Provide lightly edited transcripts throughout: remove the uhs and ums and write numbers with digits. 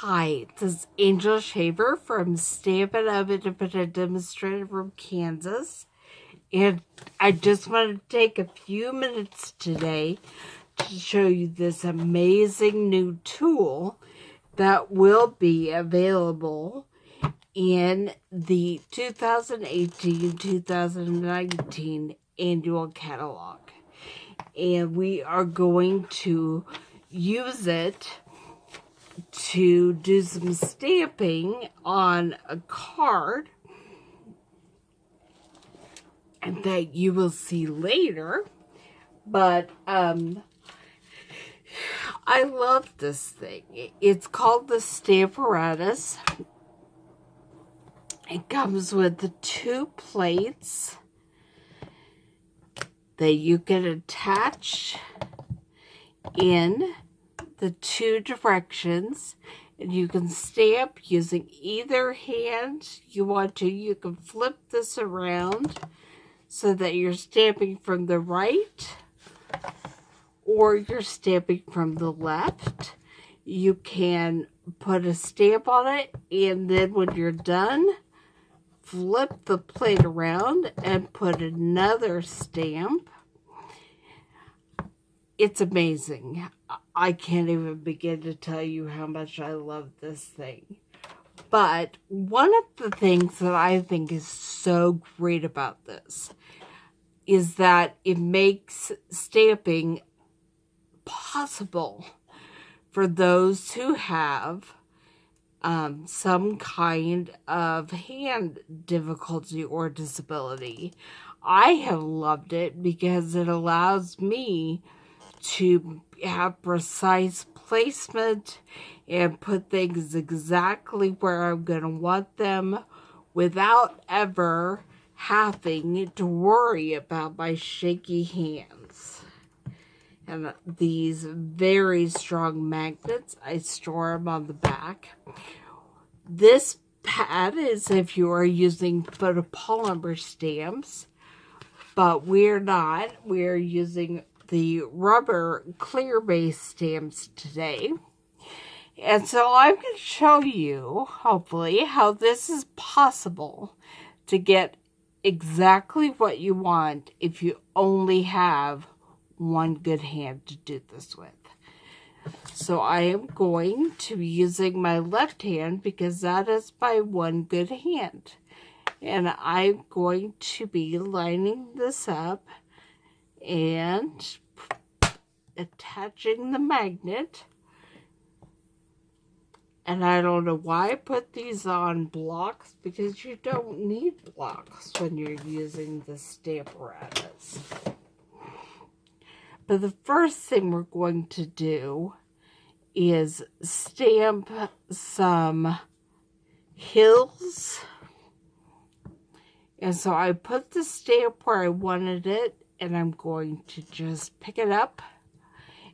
Hi, this is Angel Shaver from Stamparatus Independent Demonstrator from Kansas. And I just want to take a few minutes today to show you this amazing new tool that will be available in the 2018-2019 annual catalog. And we are going to use it to do some stamping on a card and that you will see later. But I love this thing. It's called the Stamparatus. It comes with the 2 plates that you can attach in the 2 directions, and you can stamp using either hand you want to. You can flip this around so that you're stamping from the right or you're stamping from the left. You can put a stamp on it, and then when you're done, flip the plate around and put another stamp. It's amazing. I can't even begin to tell you how much I love this thing. But one of the things that I think is so great about this is that it makes stamping possible for those who have some kind of hand difficulty or disability. I have loved it because it allows me to have precise placement and put things exactly where I'm going to want them without ever having to worry about my shaky hands. And these very strong magnets, I store them on the back. This pad is if you are using photopolymer stamps, but we're not. We're using the rubber clear-based stamps today. And so I'm going to show you, hopefully, how this is possible to get exactly what you want if you only have one good hand to do this with. So I am going to be using my left hand because that is my one good hand. And I'm going to be lining this up and attaching the magnet. And I don't know why I put these on blocks, because you don't need blocks when you're using the Stamparatus. But the first thing we're going to do is stamp some hills. And so I put the stamp where I wanted it, and I'm going to just pick it up,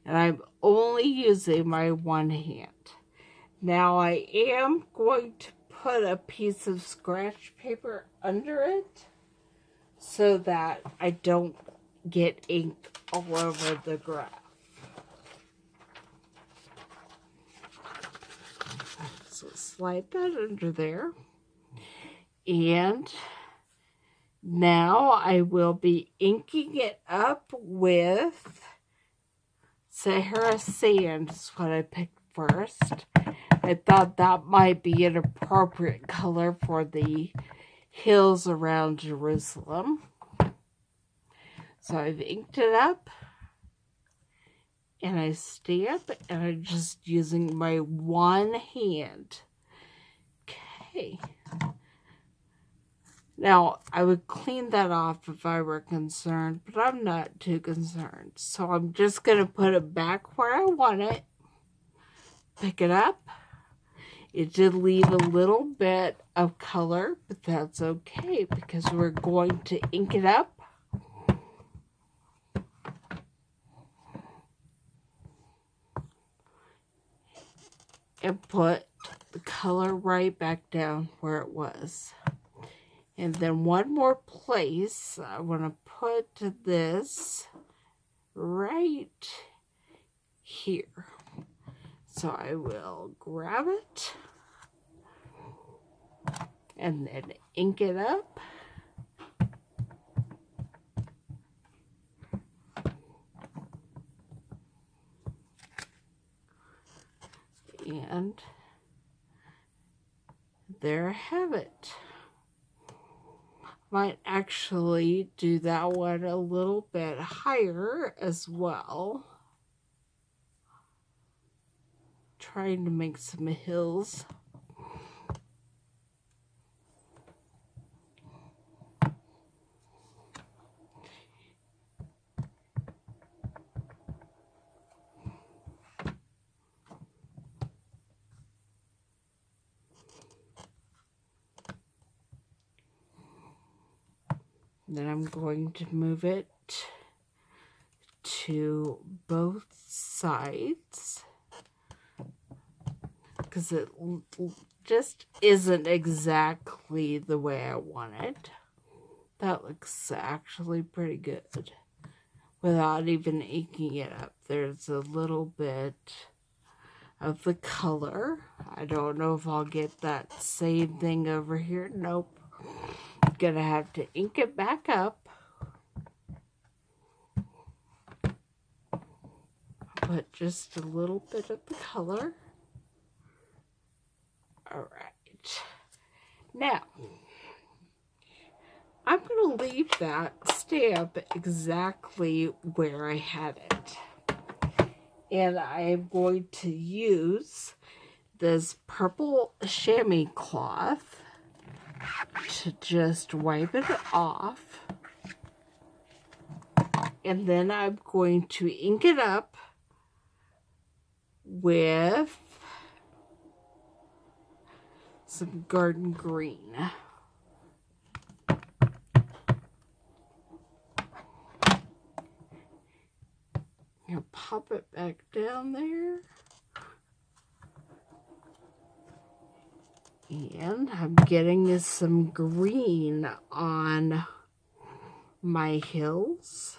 and I'm only using my one hand. Now I am going to put a piece of scratch paper under it so that I don't get ink all over the graph. So slide that under there. And now I will be inking it up with Sahara sand, is what I picked first. I thought that might be an appropriate color for the hills around Jerusalem. So I've inked it up, and I stamp, and I'm just using my one hand. Okay. Now, I would clean that off if I were concerned, but I'm not too concerned. So I'm just going to put it back where I want it. Pick it up. It did leave a little bit of color, but that's okay because we're going to ink it up. And put the color right back down where it was. And then one more place, I want to put this right here. So I will grab it and then ink it up. And there I have it. Might actually do that one a little bit higher as well. Trying to make some hills. Then I'm going to move it to both sides because it just isn't exactly the way I want it. That looks actually pretty good without even inking it up. There's a little bit of the color. I don't know if I'll get that same thing over here. Nope. Gonna have to ink it back up. Put just a little bit of the color. Alright. Now, I'm going to leave that stamp exactly where I had it. And I am going to use this purple chamois cloth to just wipe it off. And then I'm going to ink it up with some garden green. I'll pop it back down there. And I'm getting some green on my hills.